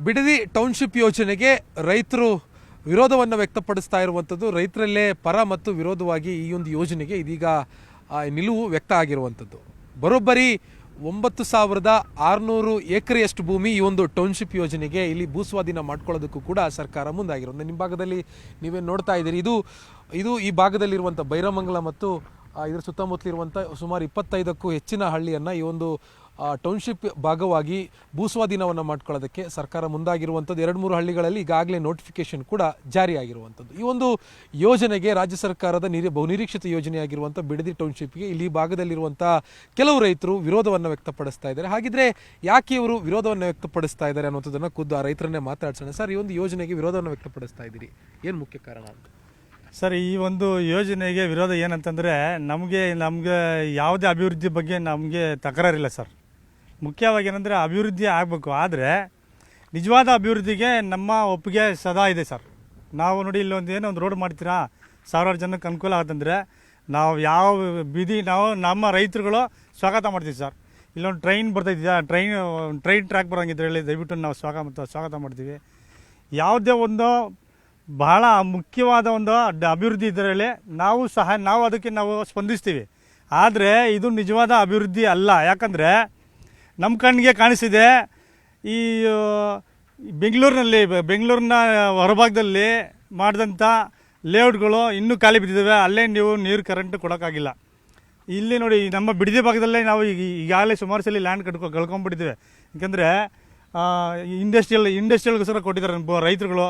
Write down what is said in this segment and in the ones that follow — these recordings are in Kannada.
ಬಿಡದಿ ಟೌನ್ಶಿಪ್ ಯೋಜನೆಗೆ ರೈತರು ವಿರೋಧವನ್ನು ವ್ಯಕ್ತಪಡಿಸ್ತಾ ಇರುವಂಥದ್ದು. ರೈತರಲ್ಲೇ ಪರ ಮತ್ತು ವಿರೋಧವಾಗಿ ಈ ಒಂದು ಯೋಜನೆಗೆ ಇದೀಗ ನಿಲುವು ವ್ಯಕ್ತ ಆಗಿರುವಂಥದ್ದು. ಬರೋಬ್ಬರಿ 9,600 ಎಕರೆಯಷ್ಟು ಭೂಮಿ ಈ ಒಂದು ಟೌನ್ಶಿಪ್ ಯೋಜನೆಗೆ ಇಲ್ಲಿ ಭೂಸ್ವಾಧೀನ ಮಾಡ್ಕೊಳ್ಳೋದಕ್ಕೂ ಕೂಡ ಸರ್ಕಾರ ಮುಂದಾಗಿರೋದು. ನಿಮ್ಮ ಭಾಗದಲ್ಲಿ ನೀವೇನು ನೋಡ್ತಾ ಇದ್ದೀರಿ, ಇದು ಈ ಭಾಗದಲ್ಲಿರುವಂಥ ಬೈರಮಂಗಲ ಮತ್ತು ಇದರ ಸುತ್ತಮುತ್ತಲಿರುವಂಥ ಸುಮಾರು 25ಕ್ಕೂ ಹೆಚ್ಚಿನ ಹಳ್ಳಿಯನ್ನು ಈ ಒಂದು ಟೌನ್ಶಿಪ್ ಭಾಗವಾಗಿ ಭೂಸ್ವಾಧೀನವನ್ನು ಮಾಡ್ಕೊಳ್ಳೋದಕ್ಕೆ ಸರ್ಕಾರ ಮುಂದಾಗಿರುವಂಥದ್ದು. 2-3 ಹಳ್ಳಿಗಳಲ್ಲಿ ಈಗಾಗಲೇ ನೋಟಿಫಿಕೇಶನ್ ಕೂಡ ಜಾರಿಯಾಗಿರುವಂಥದ್ದು. ಈ ಒಂದು ಯೋಜನೆಗೆ ರಾಜ್ಯ ಸರ್ಕಾರದ ಬಹುನಿರೀಕ್ಷಿತ ಯೋಜನೆಯಾಗಿರುವಂಥ ಬಿಡದಿ ಟೌನ್ಶಿಪ್ಗೆ ಇಲ್ಲಿ ಭಾಗದಲ್ಲಿರುವಂಥ ಕೆಲವು ರೈತರು ವಿರೋಧವನ್ನು ವ್ಯಕ್ತಪಡಿಸ್ತಾ ಇದ್ದಾರೆ. ಹಾಗಿದ್ರೆ ಯಾಕೆ ಇವರು ವಿರೋಧವನ್ನು ವ್ಯಕ್ತಪಡಿಸ್ತಾ ಇದ್ದಾರೆ ಅನ್ನೋದನ್ನು ಖುದ್ದು ಆ ರೈತರನ್ನೇ ಮಾತಾಡ್ಸೋಣ. ಸರ್, ಈ ಒಂದು ಯೋಜನೆಗೆ ವಿರೋಧವನ್ನು ವ್ಯಕ್ತಪಡಿಸ್ತಾ ಇದ್ದೀರಿ, ಏನು ಮುಖ್ಯ ಕಾರಣ ಅಂತ? ಸರ್, ಈ ಒಂದು ಯೋಜನೆಗೆ ವಿರೋಧ ಏನಂತಂದರೆ ನಮಗೆ ಯಾವುದೇ ಅಭಿವೃದ್ಧಿ ಬಗ್ಗೆ ನಮಗೆ ತಕರಾರಿಲ್ಲ ಸರ್. ಮುಖ್ಯವಾಗಿ ಏನಂದರೆ ಅಭಿವೃದ್ಧಿ ಆಗಬೇಕು, ಆದರೆ ನಿಜವಾದ ಅಭಿವೃದ್ಧಿಗೆ ನಮ್ಮ ಒಪ್ಪಿಗೆ ಸದಾ ಇದೆ ಸರ್. ನಾವು ನೋಡಿ ಏನೋ ಒಂದು ರೋಡ್ ಮಾಡ್ತೀರಾ, ಸಾವಿರಾರು ಜನಕ್ಕೆ ಅನುಕೂಲ ಆಗುತ್ತಂದರೆ ನಾವು ಯಾವ ಬೀದಿ ನಮ್ಮ ರೈತರುಗಳು ಸ್ವಾಗತ ಮಾಡ್ತೀವಿ ಸರ್. ಇಲ್ಲೊಂದು ಟ್ರೈನ್ ಬರ್ತಾಯಿದ್ಯಾ, ಟ್ರೈನ್ ಟ್ರ್ಯಾಕ್ ಬರೋಂಗಿದ್ರೆ ಹೇಳಿ ದಯವಿಟ್ಟು ನಾವು ಸ್ವಾಗತ ಮಾಡ್ತೀವಿ. ಯಾವುದೇ ಒಂದು ಬಹಳ ಮುಖ್ಯವಾದ ಒಂದು ಅಭಿವೃದ್ಧಿ ಇದರಲ್ಲಿ ನಾವು ಅದಕ್ಕೆ ಸ್ಪಂದಿಸ್ತೀವಿ. ಆದರೆ ಇದು ನಿಜವಾದ ಅಭಿವೃದ್ಧಿ ಅಲ್ಲ. ಯಾಕಂದರೆ ನಮ್ಮ ಕಣ್ಣಿಗೆ ಕಾಣಿಸಿದೆ, ಈ ಬೆಂಗಳೂರಿನ ಹೊರಭಾಗದಲ್ಲಿ ಮಾಡಿದಂಥ ಲೇಔಟ್ಗಳು ಇನ್ನೂ ಖಾಲಿ ಬಿದ್ದಿದ್ದಾವೆ. ಅಲ್ಲೇ ನೀವು ನೀರು ಕರೆಂಟ್ ಕೊಡೋಕ್ಕಾಗಿಲ್ಲ. ಇಲ್ಲಿ ನೋಡಿ, ನಮ್ಮ ಬಿಡದಿ ಭಾಗದಲ್ಲೇ ನಾವು ಈಗಾಗಲೇ ಸುಮಾರು ಸಲ ಲ್ಯಾಂಡ್ ಕಳ್ಕೊಂಡ್ಬಿಟ್ಟಿದ್ದೇವೆ. ಯಾಕಂದರೆ ಇಂಡಸ್ಟ್ರಿಯಲ್ಗೋಸ್ಕರ ಕೊಟ್ಟಿದ್ದಾರೆ ರೈತರುಗಳು.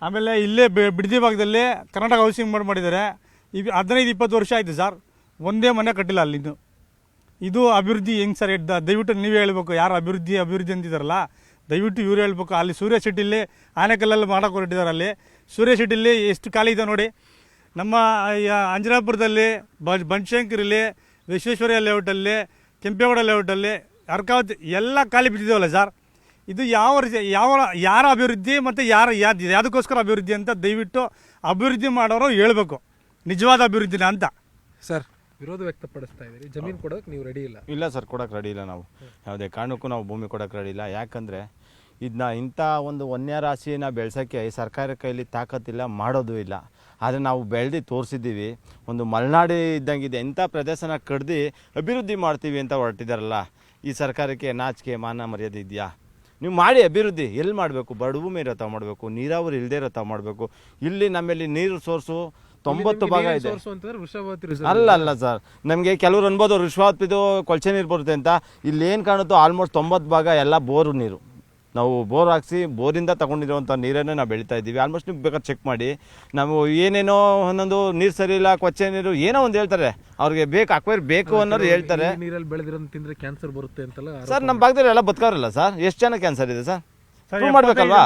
ಆಮೇಲೆ ಇಲ್ಲೇ ಬಿಡದಿ ಭಾಗದಲ್ಲಿ ಕರ್ನಾಟಕ ಹೌಸಿಂಗ್ ಮಾಡಿದ್ದಾರೆ. ಈಗ 15-20 ವರ್ಷ ಆಯಿತು ಸರ್, ಒಂದೇ ಮನೆ ಕಟ್ಟಿಲ್ಲ ಅಲ್ಲಿಂದು. ಇದು ಅಭಿವೃದ್ಧಿ ಹೆಂಗೆ ಸರ್? ದಯವಿಟ್ಟು ನೀವೇ ಹೇಳ್ಬೇಕು. ಯಾರು ಅಭಿವೃದ್ಧಿ ಅಂತಿದ್ದಾರಲ್ಲ, ದಯವಿಟ್ಟು ಇವ್ರು ಹೇಳ್ಬೇಕು. ಅಲ್ಲಿ ಸೂರ್ಯ ಸಿಟಿಲಿ ಆನೆಕಲ್ಲಲ್ಲಿ ಮಾಡೋಕೆ ಹೊರಟಿದ್ದಾರೆ. ಅಲ್ಲಿ ಸೂರ್ಯ ಸಿಟಿಲಿ ಎಷ್ಟು ಖಾಲಿ ಇದೆ ನೋಡಿ. ನಮ್ಮ ಅಂಜನಾಪುರದಲ್ಲಿ, ಬನಶಂಕರಿಲಿ, ವಿಶ್ವೇಶ್ವರಯ್ಯ ಲೇಔಟಲ್ಲಿ, ಕೆಂಪೇಗೌಡ ಲೇಔಟಲ್ಲಿ, ಅರ್ಕಾವತಿ ಎಲ್ಲ ಖಾಲಿ ಬಿದ್ದಿದ್ದೇವಲ್ಲ ಸರ್. ಇದು ಯಾರ ಅಭಿವೃದ್ಧಿ ಮತ್ತು ಯಾವುದಕ್ಕೋಸ್ಕರ ಅಭಿವೃದ್ಧಿ ಅಂತ ದಯವಿಟ್ಟು ಅಭಿವೃದ್ಧಿ ಮಾಡೋರು ಹೇಳ್ಬೇಕು, ನಿಜವಾದ ಅಭಿವೃದ್ಧಿನ ಅಂತ. ಸರ್, ವಿರೋಧ ವ್ಯಕ್ತಪಡಿಸ್ತಾ ಇದ್ದೀರಿ, ಜಮೀನು ಕೊಡೋಕೆ ನೀವು ರೆಡಿ ಇಲ್ಲ? ಇಲ್ಲ ಸರ್, ಕೊಡೋಕೆ ರೆಡಿ ಇಲ್ಲ. ನಾವು ಯಾವುದೇ ಕಾರಣಕ್ಕೂ ನಾವು ಭೂಮಿ ಕೊಡೋಕೆ ರೆಡಿ ಇಲ್ಲ. ಯಾಕಂದರೆ ಇಂಥ ಒಂದು ವನ್ಯ ರಾಶಿನ ಬೆಳೆಸೋಕ್ಕೆ ಸರ್ಕಾರ ಕೈಲಿ ತಾಕತ್ತಿಲ್ಲ, ಮಾಡೋದು ಇಲ್ಲ. ಆದರೆ ನಾವು ಬೆಳೆದು ತೋರಿಸಿದ್ದೀವಿ. ಒಂದು ಮಲೆನಾಡು ಇದ್ದಂಗಿದೆ, ಇಂಥ ಪ್ರದೇಶನ ಕಡ್ದು ಅಭಿವೃದ್ಧಿ ಮಾಡ್ತೀವಿ ಅಂತ ಹೊರಟಿದ್ದಾರಲ್ಲ, ಈ ಸರ್ಕಾರಕ್ಕೆ ನಾಚಿಕೆ ಮಾನ ಮರ್ಯಾದೆ ಇದೆಯಾ? ನೀವು ಮಾಡಿ ಅಭಿವೃದ್ಧಿ ಎಲ್ಲಿ ಮಾಡಬೇಕು? ಬಡಭೂಮಿ ಇರೋ ತಾವು ಮಾಡಬೇಕು, ನೀರಾವರಿ ಇಲ್ಲದೆ ಇರೋ ತಾವು ಮಾಡಬೇಕು. ಇಲ್ಲಿ ನಮ್ಮಲ್ಲಿ ನೀರು ಸೋರ್ಸು 90 ಭಾಗ ಇದೆ. ಅಲ್ಲ ಸರ್, ನಮಗೆ ಕೆಲವ್ರು ಅನ್ಬೋದು ವೃಷಭಾವತಿದು ಕೊಳಚೆ ನೀರು ಬರುತ್ತೆ ಅಂತ. ಇಲ್ಲಿ ಏನು ಕಾಣುತ್ತೋ ಆಲ್ಮೋಸ್ಟ್ 90 ಭಾಗ ಎಲ್ಲ ಬೋರು ನೀರು. ನಾವು ಬೋರ್ ಹಾಕ್ಸಿ ಬೋರಿಂದ ತಗೊಂಡಿರುವಂಥ ನೀರನ್ನೇ ನಾವು ಬೆಳೀತಾ ಇದ್ದೀವಿ. ಆಲ್ಮೋಸ್ಟ್ ನೀವು ಬೇಕಾದ್ರೆ ಚೆಕ್ ಮಾಡಿ. ನಾವು ಏನೇನೋ ಒಂದೊಂದು ನೀರು ಸರಿ ಇಲ್ಲ, ಕೊಚ್ಚೆ ನೀರು ಏನೋ ಒಂದು ಹೇಳ್ತಾರೆ, ಅವ್ರಿಗೆ ಬೇಕು ಅನ್ನೋರು ಹೇಳ್ತಾರೆ. ನೀರಲ್ಲಿ ಬೆಳೆದಿರೋದು ತಿಂದರೆ ಕ್ಯಾನ್ಸರ್ ಬರುತ್ತೆ ಅಂತಲ್ಲ ಸರ್. ನಮ್ಮ ಭಾಗದಲ್ಲಿ ಎಲ್ಲ ಬದುಕೋರಲ್ಲ ಸರ್. ಎಷ್ಟು ಜನ ಕ್ಯಾನ್ಸರ್ ಇದೆ ಸರ್? ಪ್ರೂವ್ ಮಾಡಬೇಕಲ್ವಾ?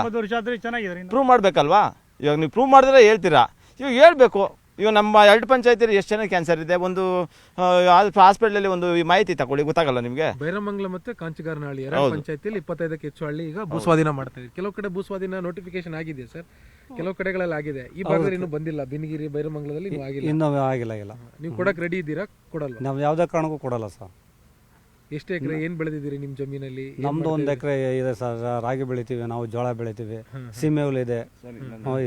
ಪ್ರೂವ್ ಮಾಡಬೇಕಲ್ವಾ? ಇವಾಗ ನೀವು ಪ್ರೂವ್ ಮಾಡಿದ್ರೆ ಹೇಳ್ತೀರಾ. ಇವಾಗ ಹೇಳ್ಬೇಕು. ಇವಾಗ ನಮ್ಮ 2 ಪಂಚಾಯತಿಯಲ್ಲಿ ಎಷ್ಟು ಜನ ಕ್ಯಾನ್ಸರ್ ಇದೆ, ಒಂದು ಹಾಸ್ಪಿಟಲಲ್ಲಿ ಒಂದು ಮಾಹಿತಿ ತಗೊಳ್ಳಿ, ಗೊತ್ತಾಗಲ್ಲ ನಿಮಗೆ. ಬೈರಮಂಗಲ ಮತ್ತು ಕಾಂಚಿಗಾರನಹಳ್ಳಿ 2 ಪಂಚಾಯತಿಯಲ್ಲಿ 25ಕ್ಕೆ ಹೆಚ್ಚು ಹಳ್ಳಿ ಈಗ ಭೂಸ್ವಾಧೀನ ಮಾಡ್ತಾ ಇದೆ. ಕೆಲವು ಕಡೆ ಭೂಸ್ವಾಧೀನ ನೋಟಿಫಿಕೇಶನ್ ಆಗಿದೆ ಸರ್, ಕೆಲವು ಕಡೆಗಳಲ್ಲಿ ಆಗಿದೆ. ಈ ಭಾಗದಲ್ಲಿ ಇನ್ನೂ ಬಂದಿಲ್ಲ. ಬಿನಿಗಿರಿ, ಬೈರಮಂಗಲದಲ್ಲಿ ಇನ್ನೂ ಆಗಿಲ್ಲ. ನೀವು ಕೊಡಕ್ಕೆ ರೆಡಿ ಇದ್ದೀರಾ? ಕೊಡಲ್ಲ? ನಾವು ಯಾವುದೇ ಕಾರಣಕ್ಕೂ ಕೊಡಲ್ಲ ಸರ್. ಎಷ್ಟು ಎಕರೆ ಏನು ಬೆಳೆದಿದ್ದೀರಿ ನಿಮ್ಮ ಜಮೀನಲ್ಲಿ? ನಮ್ದು 1 ಎಕರೆ ಇದೆ ಸರ್. ರಾಗಿ ಬೆಳಿತೀವಿ, ನಾವು ಜೋಳ ಬೆಳಿತೀವಿ, ಸೀಮೆ ಹುಲ್ಲು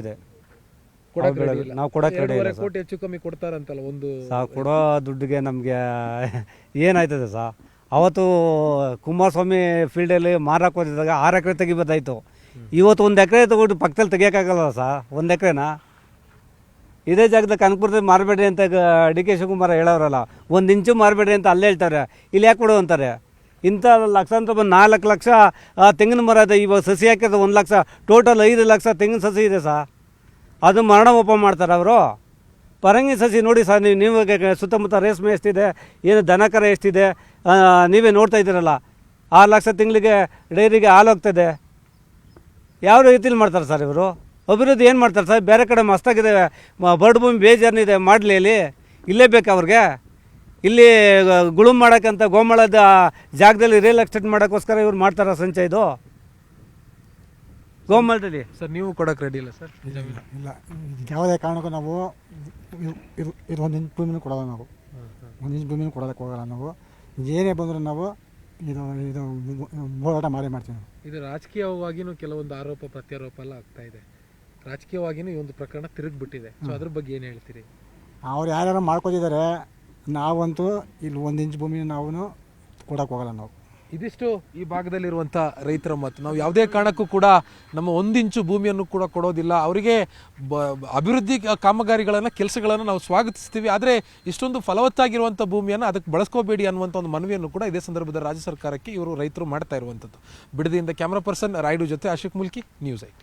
ಇದೆ. ನಾವು ಕೊಡಕ್ಕೆ ರೆಡಿ ಇಲ್ಲ. ಕೋಟಿ ಹೆಚ್ಚು ಕಮ್ಮಿ ಕೊಡ್ತಾರಂತಲ್ಲ ಒಂದು ಕೊಡೋ ದುಡ್ಡಿಗೆ ನಮಗೆ ಏನಾಯ್ತದೆ ಸರ್? ಅವತ್ತು ಕುಮಾರಸ್ವಾಮಿ ಫೀಲ್ಡಲ್ಲಿ ಮಾರಕ್ಕೆ ಹೋದಾಗ 6 ಎಕರೆ ತೆಗಿಬೋದಾಯ್ತು. ಇವತ್ತು 1 ಎಕರೆ ತಗೊಂಡು ಪಕ್ಕದಲ್ಲಿ ತೆಗಿಯೋಕ್ಕಾಗಲ್ಲ ಸರ್. 1 ಎಕರೆನ ಇದೇ ಜಾಗದಲ್ಲಿ ಕನಕಪುರದಲ್ಲಿ ಮಾರಬೇಡ್ರಿ ಅಂತ ಡಿ ಕೆ ಶಿವಕುಮಾರ್ ಹೇಳೋರಲ್ಲ, 1 ಇಂಚು ಮಾರಬೇಡ್ರಿ ಅಂತ ಅಲ್ಲೇ ಹೇಳ್ತಾರೆ. ಇಲ್ಲಿ ಯಾಕೆ ಕೊಡು ಅಂತಾರೆ? ಇಂಥ ಲಕ್ಷಾಂತರ 4 ಲಕ್ಷ ತೆಂಗಿನ ಮರ ಇದೆ. ಇವಾಗ ಸಸಿ ಹಾಕಿದ್ರೆ 1 ಲಕ್ಷ, ಟೋಟಲ್ 5 ಲಕ್ಷ ತೆಂಗಿನ ಸಸಿ ಇದೆ ಸರ್. ಅದು ಮರಣೋಪ ಮಾಡ್ತಾರೆ ಅವರು. ಪರಂಗಿ ಸಸಿ ನೋಡಿ ಸರ್, ನೀವು ಸುತ್ತಮುತ್ತ ರೇಷ್ಮೆ ಎಷ್ಟಿದೆ, ಏನು ದನಕರ ಎಷ್ಟಿದೆ ನೀವೇ ನೋಡ್ತಾ ಇದ್ದೀರಲ್ಲ. 6 ಲಕ್ಷ ತಿಂಗಳಿಗೆ ಡೈರಿಗೆ ಹಾಲು ಹೋಗ್ತದೆ. ಯಾವ ರೀತಿಲಿ ಮಾಡ್ತಾರೆ ಸರ್ ಇವರು? ಅಭಿವೃದ್ಧಿ ಏನು ಮಾಡ್ತಾರೆ ಸರ್? ಬೇರೆ ಕಡೆ ಮಸ್ತಾಗಿದೆ, ಬರಡು ಭೂಮಿ ಬೇಜಾರನಿದೆ, ಮಾಡಲಿ ಅಲ್ಲಿ. ಇಲ್ಲೇ ಬೇಕು ಅವ್ರಿಗೆ. ಇಲ್ಲಿ ಗುಳುಮ್ ಮಾಡೋಕ್ಕಂತ ಗೋಮಾಳದ ಜಾಗದಲ್ಲಿ ರಿಯಲ್ ಎಸ್ಟೇಟ್ ಮಾಡೋಕ್ಕೋಸ್ಕರ ಇವ್ರು ಮಾಡ್ತಾರೆ ಸಂಚಯ ಇದು ಗೋಮಾಳದಲ್ಲಿ. ಸರ್, ನೀವು ಕೊಡಕ್ಕೆ ರೆಡಿ ಇಲ್ಲ ಸರ್? ಇಲ್ಲ, ಯಾವುದೇ ಕಾರಣಕ್ಕೂ ನಾವು 1 ಇಂಚ್ ಭೂಮಿನೂ ಕೊಡೋಲ್ಲ. ನಾವು 1 ಇಂಚ್ ಭೂಮಿನೂ ಕೊಡೋದಕ್ಕೆ ಹೋಗಲ್ಲ. ನಾವು ಏನೇ ಬಂದರೂ ನಾವು ಇದು ಹೋರಾಟ ಮಾಡೇ ಮಾಡ್ತೀವಿ ನಾವು. ಇದು ರಾಜಕೀಯವಾಗಿನೂ ಕೆಲವೊಂದು ಆರೋಪ ಪ್ರತ್ಯಾರೋಪ ಎಲ್ಲ ಆಗ್ತಾ ಇದೆ. ರಾಜಕೀಯವಾಗಿನೂ ಈ ಒಂದು ಪ್ರಕರಣ ತಿರುಗಿಬಿಟ್ಟಿದೆ. ಸೊ ಅದ್ರ ಬಗ್ಗೆ ಏನು ಹೇಳ್ತೀರಿ? ಅವ್ರು ಯಾರ್ಯಾರು ಮಾಡ್ಕೊತಿದ್ದಾರೆ, ನಾವಂತೂ ಇಲ್ಲಿ 1 ಇಂಚ್ ಭೂಮಿ ನಾವು ಕೊಡೋಕೆ ಹೋಗಲ್ಲ ನಾವು. ಇದಿಷ್ಟು ಈ ಭಾಗದಲ್ಲಿರುವಂಥ ರೈತರ ಮಾತು. ನಾವು ಯಾವುದೇ ಕಾರಣಕ್ಕೂ ಕೂಡ ನಮ್ಮ 1 ಇಂಚು ಭೂಮಿಯನ್ನು ಕೂಡ ಕೊಡೋದಿಲ್ಲ. ಅವರಿಗೆ ಅಭಿವೃದ್ಧಿ ಕಾಮಗಾರಿಗಳನ್ನು ಕೆಲಸಗಳನ್ನು ನಾವು ಸ್ವಾಗತಿಸ್ತೀವಿ, ಆದರೆ ಇಷ್ಟೊಂದು ಫಲವತ್ತಾಗಿರುವಂಥ ಭೂಮಿಯನ್ನು ಅದಕ್ಕೆ ಬಳಸ್ಕೋಬೇಡಿ ಅನ್ನುವಂಥ ಒಂದು ಮನವಿಯನ್ನು ಕೂಡ ಇದೇ ಸಂದರ್ಭದಲ್ಲಿ ರಾಜ್ಯ ಸರ್ಕಾರಕ್ಕೆ ಇವರು ರೈತರು ಮಾಡ್ತಾ ಇರುವಂಥದ್ದು. ಬಿಡದಿಯಿಂದ ಕ್ಯಾಮ್ರಾ ಪರ್ಸನ್ ರಾಯ್ಡು ಜೊತೆ ಆಶಿಕ್ ಮುಲ್ಕಿ, ನ್ಯೂಸ್ 8.